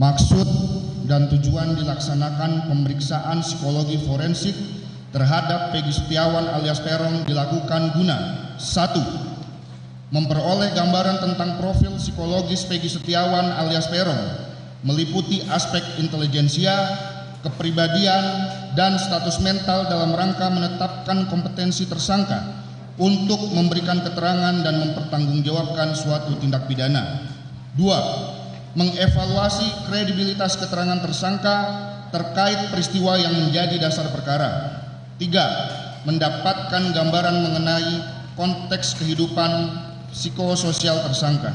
Maksud dan tujuan dilaksanakan pemeriksaan psikologi forensik terhadap Peggy Setiawan alias Peron dilakukan guna 1. Memperoleh gambaran tentang profil psikologis Peggy Setiawan alias Peron, meliputi aspek intelijensia, kepribadian, dan status mental dalam rangka menetapkan kompetensi tersangka untuk memberikan keterangan dan mempertanggungjawabkan suatu tindak pidana. 2. Mengevaluasi kredibilitas keterangan tersangka terkait peristiwa yang menjadi dasar perkara. 3. Mendapatkan gambaran mengenai konteks kehidupan psikososial tersangka.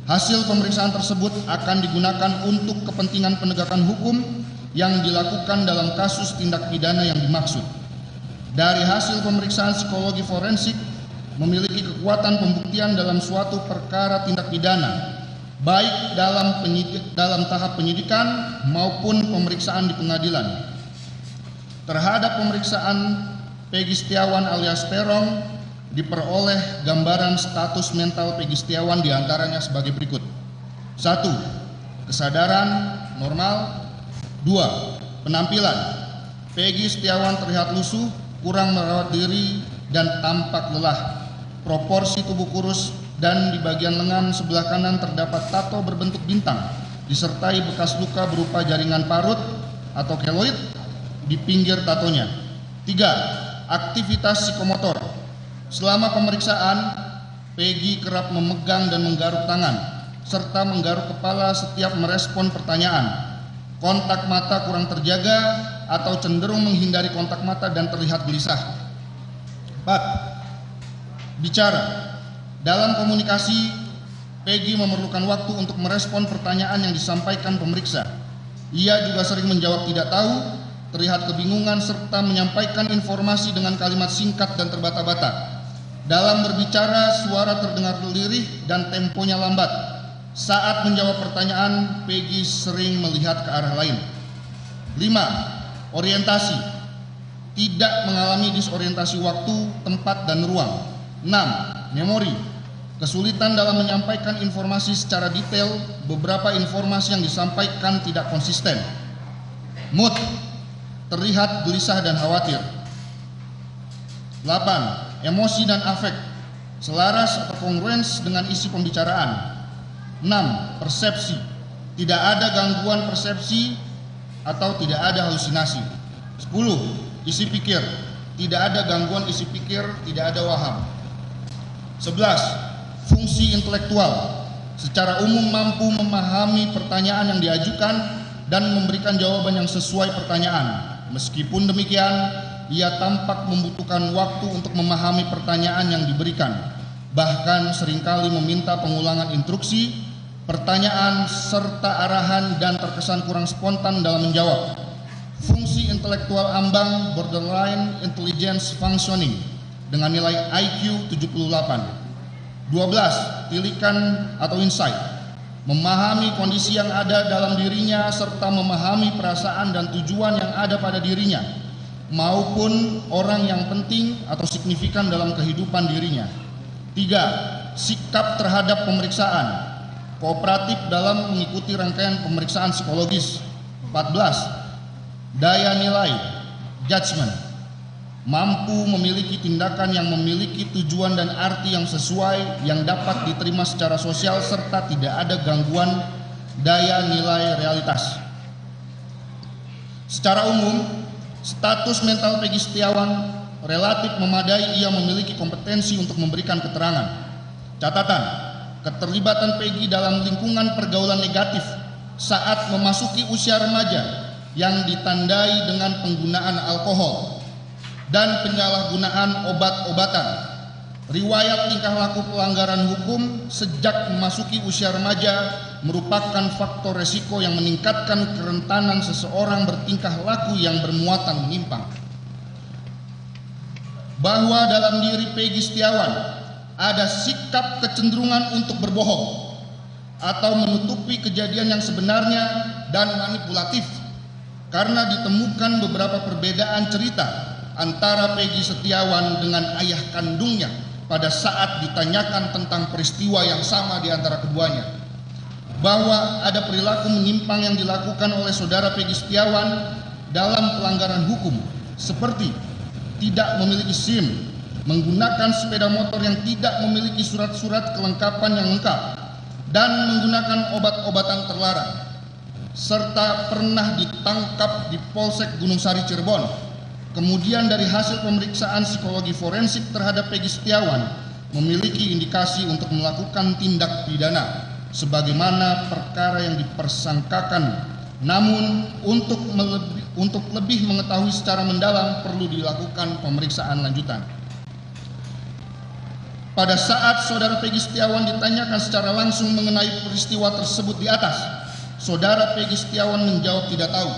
Hasil pemeriksaan tersebut akan digunakan untuk kepentingan penegakan hukum yang dilakukan dalam kasus tindak pidana yang dimaksud. Dari hasil pemeriksaan psikologi forensik memiliki kekuatan pembuktian dalam suatu perkara tindak pidana, baik dalam tahap penyidikan maupun pemeriksaan di pengadilan. Terhadap pemeriksaan Peggy Setiawan alias Peron diperoleh gambaran status mental Peggy Setiawan diantaranya sebagai berikut. 1. Kesadaran normal. 2. Penampilan. Peggy Setiawan terlihat lusuh, kurang merawat diri, dan tampak lelah. Proporsi tubuh kurus dan di bagian lengan sebelah kanan terdapat tato berbentuk bintang disertai bekas luka berupa jaringan parut atau keloid di pinggir tatonya. 3. Aktivitas psikomotor. Selama pemeriksaan, Peggy kerap memegang dan menggaruk tangan serta menggaruk kepala setiap merespon pertanyaan. Kontak mata kurang terjaga atau cenderung menghindari kontak mata dan terlihat gelisah. 4. Bicara. Dalam komunikasi, Peggy memerlukan waktu untuk merespon pertanyaan yang disampaikan pemeriksa. Ia juga sering menjawab tidak tahu, terlihat kebingungan, serta menyampaikan informasi dengan kalimat singkat dan terbata-bata. Dalam berbicara, suara terdengar lirih dan temponya lambat. Saat menjawab pertanyaan, Peggy sering melihat ke arah lain. 5. Orientasi. Tidak mengalami disorientasi waktu, tempat, dan ruang. 6. Memori. Kesulitan dalam menyampaikan informasi secara detail, beberapa informasi yang disampaikan tidak konsisten. Mood. Terlihat gelisah dan khawatir. 8. Emosi dan afek. Selaras atau kongruens dengan isi pembicaraan. 6. Persepsi. Tidak ada gangguan persepsi atau tidak ada halusinasi. 10. Isi pikir. Tidak ada gangguan isi pikir, tidak ada waham. 11. Fungsi intelektual. Secara umum mampu memahami pertanyaan yang diajukan dan memberikan jawaban yang sesuai pertanyaan. Meskipun demikian, ia tampak membutuhkan waktu untuk memahami pertanyaan yang diberikan. Bahkan seringkali meminta pengulangan instruksi, pertanyaan, serta arahan dan terkesan kurang spontan dalam menjawab. Fungsi intelektual ambang borderline intelligence functioning dengan nilai IQ 78. 12. Tilikan atau insight. Memahami kondisi yang ada dalam dirinya serta memahami perasaan dan tujuan yang ada pada dirinya maupun orang yang penting atau signifikan dalam kehidupan dirinya. 3. Sikap terhadap pemeriksaan. Kooperatif dalam mengikuti rangkaian pemeriksaan psikologis. 14. Daya nilai, judgment. Mampu memiliki tindakan yang memiliki tujuan dan arti yang sesuai yang dapat diterima secara sosial serta tidak ada gangguan daya nilai realitas. Secara umum, status mental Peggy Setiawan relatif memadai. Ia memiliki kompetensi untuk memberikan keterangan. Catatan, keterlibatan Peggy dalam lingkungan pergaulan negatif saat memasuki usia remaja yang ditandai dengan penggunaan alkohol dan penyalahgunaan obat-obatan. Riwayat tingkah laku pelanggaran hukum sejak memasuki usia remaja merupakan faktor resiko yang meningkatkan kerentanan seseorang bertingkah laku yang bermuatan menyimpang. Bahwa dalam diri Peggy Setiawan ada sikap kecenderungan untuk berbohong atau menutupi kejadian yang sebenarnya dan manipulatif karena ditemukan beberapa perbedaan cerita antara Peggy Setiawan dengan ayah kandungnya pada saat ditanyakan tentang peristiwa yang sama di antara keduanya. bahwa ada perilaku menyimpang yang dilakukan oleh saudara Peggy Setiawan dalam pelanggaran hukum, seperti tidak memiliki SIM, menggunakan sepeda motor yang tidak memiliki surat-surat kelengkapan yang lengkap, dan menggunakan obat-obatan terlarang, serta pernah ditangkap di Polsek Gunung Sari Cirebon. Kemudian dari hasil pemeriksaan psikologi forensik terhadap Peggy Setiawan memiliki indikasi untuk melakukan tindak pidana sebagaimana perkara yang dipersangkakan. Namun untuk lebih mengetahui secara mendalam perlu dilakukan pemeriksaan lanjutan. Pada saat saudara Peggy Setiawan ditanyakan secara langsung mengenai peristiwa tersebut di atas, saudara Peggy Setiawan menjawab tidak tahu.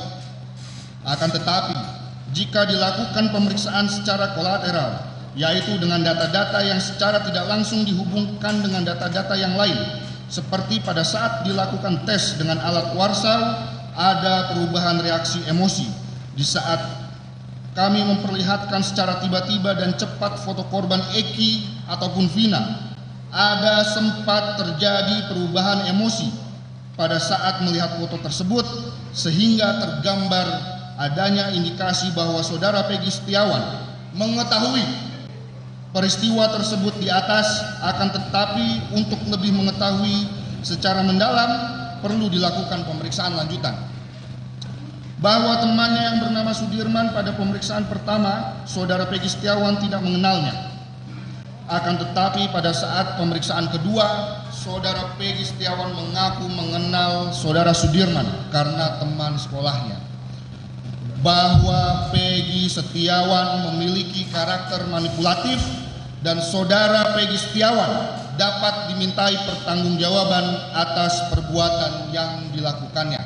Akan tetapi, jika dilakukan pemeriksaan secara kolateral, yaitu dengan data-data yang secara tidak langsung dihubungkan dengan data-data yang lain, seperti pada saat dilakukan tes dengan alat warsau, ada perubahan reaksi emosi. Di saat kami memperlihatkan secara tiba-tiba dan cepat foto korban Eki ataupun Vina, ada sempat terjadi perubahan emosi pada saat melihat foto tersebut, sehingga tergambar adanya indikasi bahwa saudara Peggy Setiawan mengetahui peristiwa tersebut di atas. Akan tetapi untuk lebih mengetahui secara mendalam perlu dilakukan pemeriksaan lanjutan. Bahwa temannya yang bernama Sudirman pada pemeriksaan pertama, saudara Peggy Setiawan tidak mengenalnya. Akan tetapi pada saat pemeriksaan kedua, saudara Peggy Setiawan mengaku mengenal saudara Sudirman karena teman sekolahnya. Bahwa Peggy Setiawan memiliki karakter manipulatif dan saudara Peggy Setiawan dapat dimintai pertanggungjawaban atas perbuatan yang dilakukannya.